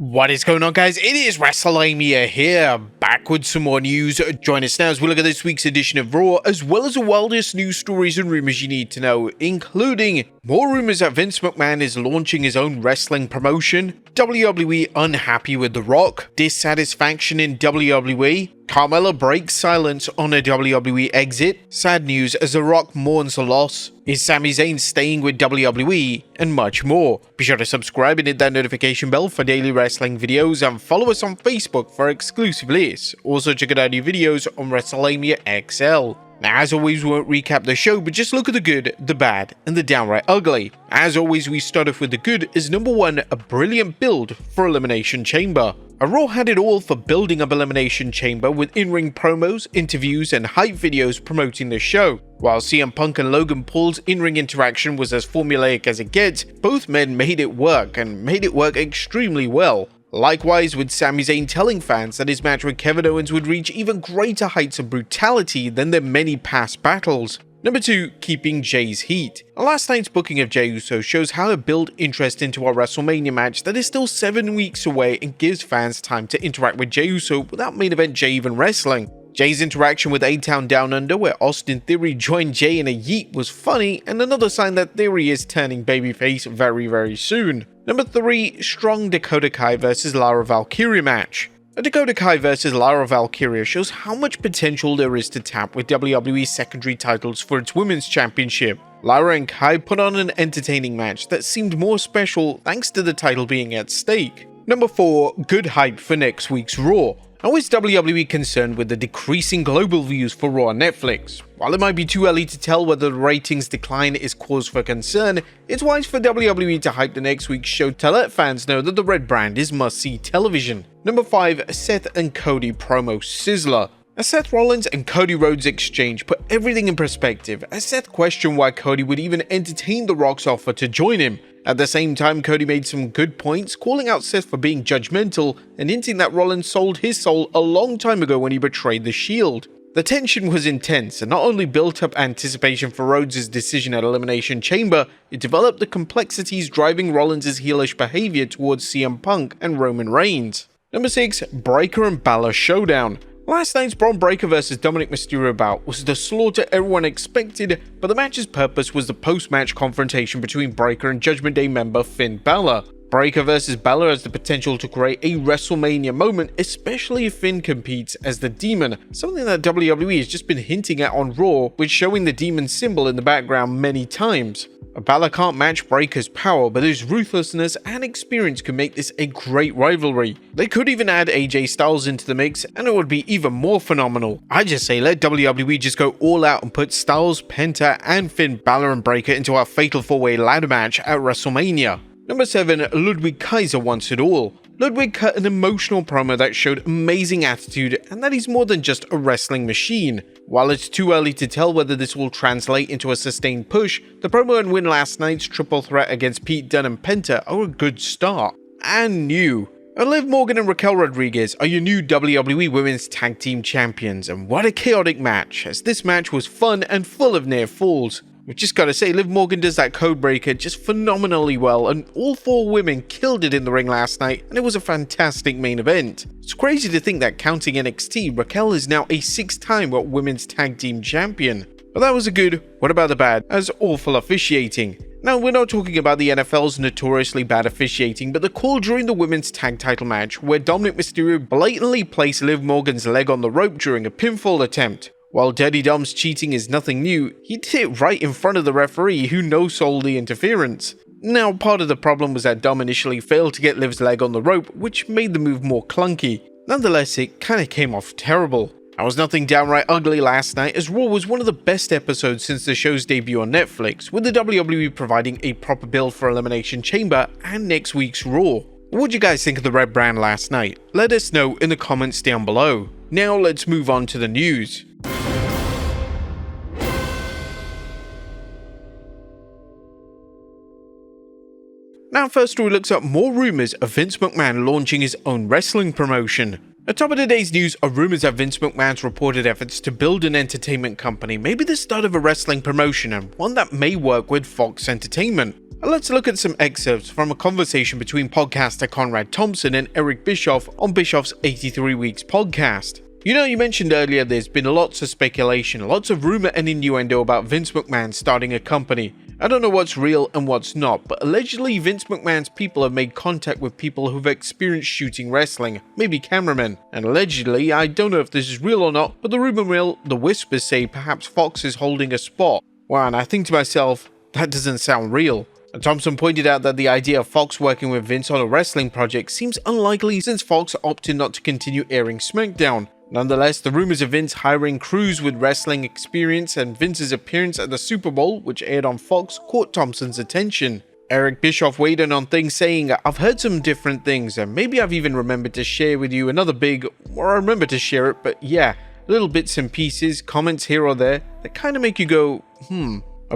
What is going on, guys? It is Wrestlelamia here, back with some more news. Join us now as we look at this week's edition of Raw, as well as the wildest news stories and rumors you need to know, including more rumors that Vince McMahon is launching his own wrestling promotion, WWE unhappy with The Rock, dissatisfaction in WWE, Carmella breaks silence on a WWE exit, sad news as The Rock mourns the loss, is Sami Zayn staying with WWE, and much more. Be sure to subscribe and hit that notification bell for daily wrestling videos, and follow us on Facebook for exclusive lists. Also check out our new videos on Wrestlelamia XL. Now, as always, we won't recap the show, but just look at the good, the bad, and the downright ugly. As always, we start off with the good as number one, a brilliant build for Elimination Chamber. A Raw had it all for building up Elimination Chamber with in-ring promos, interviews, and hype videos promoting the show. While CM Punk and Logan Paul's in-ring interaction was as formulaic as it gets, both men made it work, and made it work extremely well. Likewise, with Sami Zayn telling fans that his match with Kevin Owens would reach even greater heights of brutality than their many past battles. Number 2, keeping Jay's heat. Last night's booking of Jey Uso shows how to build interest into our WrestleMania match that is still 7 weeks away and gives fans time to interact with Jey Uso without main event Jey even wrestling. Jay's interaction with A-Town Down Under, where Austin Theory joined Jay in a yeet, was funny, and another sign that Theory is turning babyface very soon. Number 3, strong Dakota Kai vs Lara Valkyria match. A Dakota Kai vs Lara Valkyria shows how much potential there is to tap with WWE secondary titles for its women's championship. Lara and Kai put on an entertaining match that seemed more special thanks to the title being at stake. Number 4, good hype for next week's Raw. How is WWE concerned with the decreasing global views for Raw on Netflix? While it might be too early to tell whether the ratings decline is cause for concern, it's wise for WWE to hype the next week's show to let fans know that the red brand is must-see television. Number 5, Seth and Cody promo sizzler. A Seth Rollins and Cody Rhodes exchange put everything in perspective, as Seth questioned why Cody would even entertain The Rock's offer to join him. At the same time, Cody made some good points, calling out Seth for being judgmental and hinting that Rollins sold his soul a long time ago when he betrayed the Shield. The tension was intense and not only built up anticipation for Rhodes' decision at Elimination Chamber, it developed the complexities driving Rollins' heelish behavior towards CM Punk and Roman Reigns. Number 6, Breakker and Balor showdown. Last night's Braun Breaker vs Dominic Mysterio bout was the slaughter everyone expected, but the match's purpose was the post-match confrontation between Breaker and Judgment Day member Finn Balor. Breaker vs Balor has the potential to create a WrestleMania moment, especially if Finn competes as the Demon, something that WWE has just been hinting at on Raw, with showing the Demon symbol in the background many times. Balor can't match Breaker's power, but his ruthlessness and experience could make this a great rivalry. They could even add AJ Styles into the mix, and it would be even more phenomenal. I just say let WWE just go all out and put Styles, Penta, and Finn Balor and Breaker into our Fatal 4-Way ladder match at WrestleMania. Number 7, Ludwig Kaiser wants it all. Ludwig cut an emotional promo that showed amazing attitude and that he's more than just a wrestling machine. While it's too early to tell whether this will translate into a sustained push, the promo and win last night's triple threat against Pete Dunne and Penta are a good start. And new. Liv Morgan and Raquel Rodriguez are your new WWE Women's Tag Team Champions, and what a chaotic match, as this match was fun and full of near falls. We've just gotta say, Liv Morgan does that code breaker just phenomenally well, and all 4 women killed it in the ring last night, and it was a fantastic main event. It's crazy to think that counting NXT, Raquel is now a 6-time Women's Tag Team Champion. But that was a good, what about the bad, as awful officiating. Now, we're not talking about the NFL's notoriously bad officiating, but the call during the women's tag title match, where Dominic Mysterio blatantly placed Liv Morgan's leg on the rope during a pinfall attempt. While Dirty Dom's cheating is nothing new, he did it right in front of the referee who no-sold the interference. Now, part of the problem was that Dom initially failed to get Liv's leg on the rope, which made the move more clunky. Nonetheless, it kinda came off terrible. There was nothing downright ugly last night, as Raw was one of the best episodes since the show's debut on Netflix, with the WWE providing a proper build for Elimination Chamber and next week's Raw. What did you guys think of the red brand last night? Let us know in the comments down below. Now let's move on to the news. Now, first we looks at more rumors of Vince McMahon launching his own wrestling promotion. At top of today's news are rumors that Vince McMahon's reported efforts to build an entertainment company may be the start of a wrestling promotion, and one that may work with Fox Entertainment. Let's look at some excerpts from a conversation between podcaster Conrad Thompson and Eric Bischoff on Bischoff's 83 Weeks podcast. You mentioned earlier there's been lots of speculation, lots of rumor and innuendo about Vince McMahon starting a company. I don't know what's real and what's not, but allegedly Vince McMahon's people have made contact with people who've experienced shooting wrestling, maybe cameramen. And allegedly, I don't know if this is real or not, but the rumor mill, the whispers say perhaps Fox is holding a spot. Wow, and I think to myself, that doesn't sound real. Thompson pointed out that the idea of Fox working with Vince on a wrestling project seems unlikely since Fox opted not to continue airing SmackDown. Nonetheless, the rumors of Vince hiring crews with wrestling experience and Vince's appearance at the Super Bowl, which aired on Fox, caught Thompson's attention. Eric Bischoff weighed in on things saying, "I've heard some different things and maybe I've even remembered to share with you another big, or I remember to share it, but yeah, little bits and pieces, comments here or there that kind of make you go,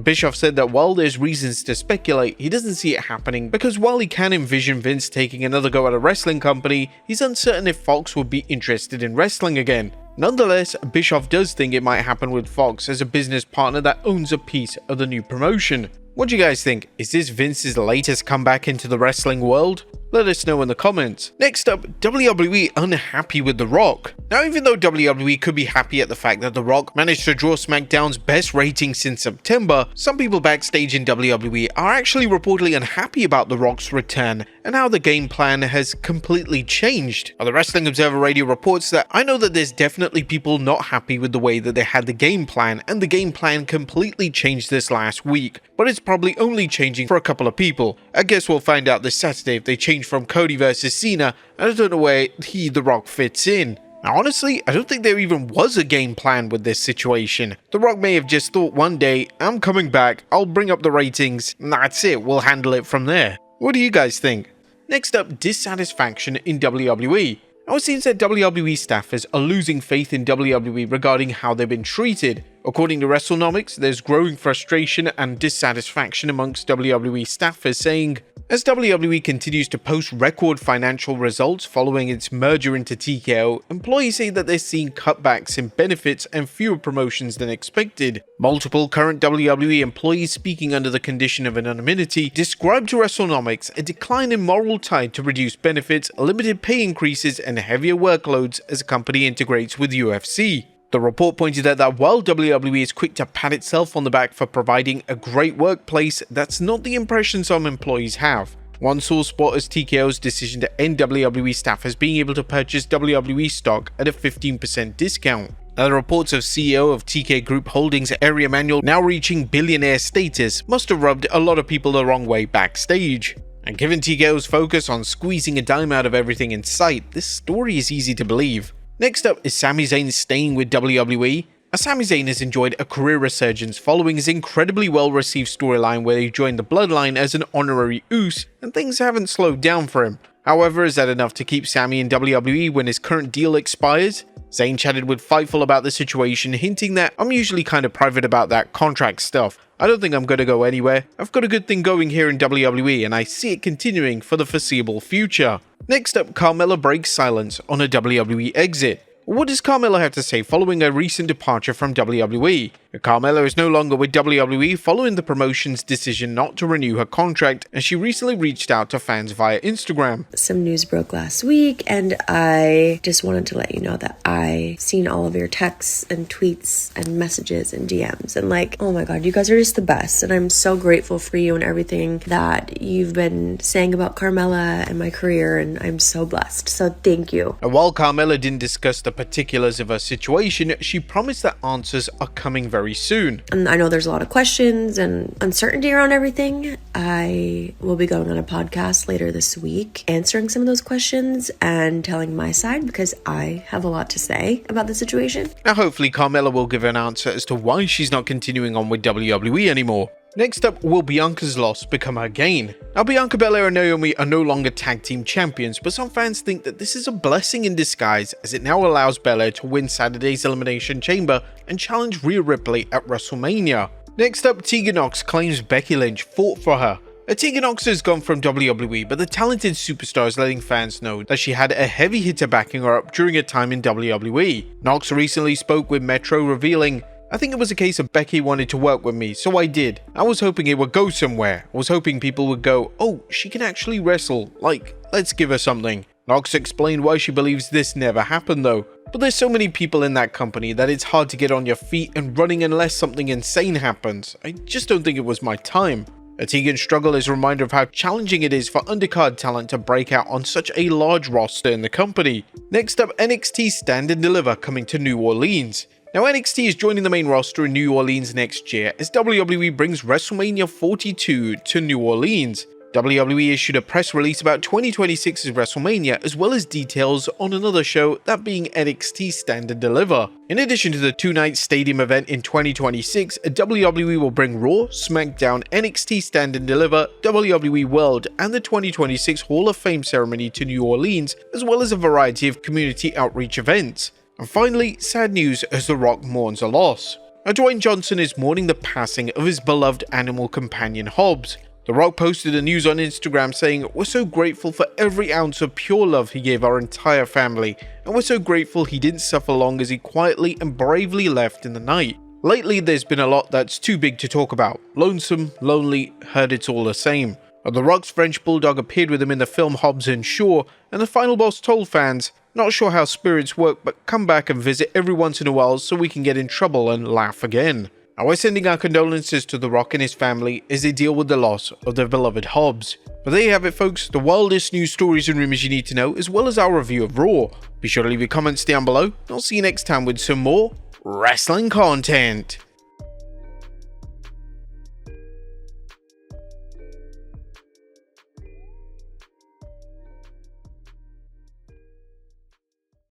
Bischoff said that while there's reasons to speculate, he doesn't see it happening because while he can envision Vince taking another go at a wrestling company, he's uncertain if Fox would be interested in wrestling again. Nonetheless, Bischoff does think it might happen with Fox as a business partner that owns a piece of the new promotion. What do you guys think? Is this Vince's latest comeback into the wrestling world? Let us know in the comments. Next up, WWE unhappy with The Rock. Now, even though WWE could be happy at the fact that The Rock managed to draw SmackDown's best rating since September, some people backstage in WWE are actually reportedly unhappy about The Rock's return and how the game plan has completely changed. Now, the Wrestling Observer Radio reports that I know that there's definitely people not happy with the way that they had the game plan, and the game plan completely changed this last week, but it's probably only changing for a couple of people. I guess we'll find out this Saturday if they change from Cody versus Cena, and I don't know where The Rock fits in. Now honestly, I don't think there even was a game plan with this situation. The Rock may have just thought one day, I'm coming back, I'll bring up the ratings, and that's it, we'll handle it from there. What do you guys think? Next up, dissatisfaction in WWE. Now it seems that WWE staffers are losing faith in WWE regarding how they've been treated. According to WrestleNomics, there's growing frustration and dissatisfaction amongst WWE staffers, saying, as WWE continues to post record financial results following its merger into TKO, employees say that they're seeing cutbacks in benefits and fewer promotions than expected. Multiple current WWE employees speaking under the condition of anonymity described to WrestleNomics a decline in morale tied to reduced benefits, limited pay increases, and heavier workloads as the company integrates with UFC. The report pointed out that while WWE is quick to pat itself on the back for providing a great workplace, that's not the impression some employees have. One source spotters TKO's decision to end WWE staffers being able to purchase WWE stock at a 15% discount. Now, the reports of CEO of TK Group Holdings, Ari Emanuel, now reaching billionaire status, must have rubbed a lot of people the wrong way backstage. And given TKO's focus on squeezing a dime out of everything in sight, this story is easy to believe. Next up is Sami Zayn staying with WWE. Sami Zayn has enjoyed a career resurgence following his incredibly well-received storyline where he joined the Bloodline as an honorary Uce, and things haven't slowed down for him. However, is that enough to keep Sami in WWE when his current deal expires? Zayn chatted with Fightful about the situation, hinting that I'm usually kind of private about that contract stuff. I don't think I'm going to go anywhere. I've got a good thing going here in WWE and I see it continuing for the foreseeable future. Next up, Carmella breaks silence on a WWE exit. What does Carmella have to say following a recent departure from WWE? Carmella is no longer with WWE following the promotion's decision not to renew her contract, and she recently reached out to fans via Instagram. Some news broke last week, and I just wanted to let you know that I seen all of your texts and tweets and messages and DMs, and oh my god, you guys are just the best, and I'm so grateful for you and everything that you've been saying about Carmella and my career, and I'm so blessed, so thank you. And while Carmella didn't discuss the particulars of her situation, she promised that answers are coming very soon. And I know there's a lot of questions and uncertainty around everything. I will be going on a podcast later this week answering some of those questions and telling my side because I have a lot to say about the situation. Now hopefully Carmella will give an answer as to why she's not continuing on with WWE anymore. Next up, will Bianca's loss become her gain? Now, Bianca Belair and Naomi are no longer tag team champions, but some fans think that this is a blessing in disguise as it now allows Belair to win Saturday's Elimination Chamber and challenge Rhea Ripley at WrestleMania. Next up, Tegan Nox claims Becky Lynch fought for her. Tegan Nox has gone from WWE, but the talented superstar is letting fans know that she had a heavy hitter backing her up during her time in WWE. Nox recently spoke with Metro revealing, I think it was a case of Becky wanted to work with me, so I did. I was hoping it would go somewhere. I was hoping people would go, oh, she can actually wrestle. Like, let's give her something. Nox explained why she believes this never happened though. But there's so many people in that company that it's hard to get on your feet and running unless something insane happens. I just don't think it was my time. A Tegan struggle is a reminder of how challenging it is for undercard talent to break out on such a large roster in the company. Next up, NXT Stand and Deliver coming to New Orleans. Now NXT is joining the main roster in New Orleans next year as WWE brings WrestleMania 42 to New Orleans. WWE issued a press release about 2026's WrestleMania as well as details on another show, that being NXT Stand and Deliver. In addition to the two-night stadium event in 2026, WWE will bring Raw, SmackDown, NXT Stand and Deliver, WWE World, and the 2026 Hall of Fame ceremony to New Orleans, as well as a variety of community outreach events. And finally, sad news as The Rock mourns a loss. Now, Dwayne Johnson is mourning the passing of his beloved animal companion Hobbs. The Rock posted a news on Instagram saying, "We're so grateful for every ounce of pure love he gave our entire family, and we're so grateful he didn't suffer long as he quietly and bravely left in the night." Lately, there's been a lot that's too big to talk about. Lonesome, lonely, heard it's all the same. The Rock's French Bulldog appeared with him in the film Hobbs and Shaw, and the final boss told fans, "Not sure how spirits work, but come back and visit every once in a while so we can get in trouble and laugh again." Now, we're sending our condolences to The Rock and his family as they deal with the loss of their beloved Hobbs. But there you have it, folks, the wildest news stories and rumors you need to know, as well as our review of Raw. Be sure to leave your comments down below, and I'll see you next time with some more wrestling content.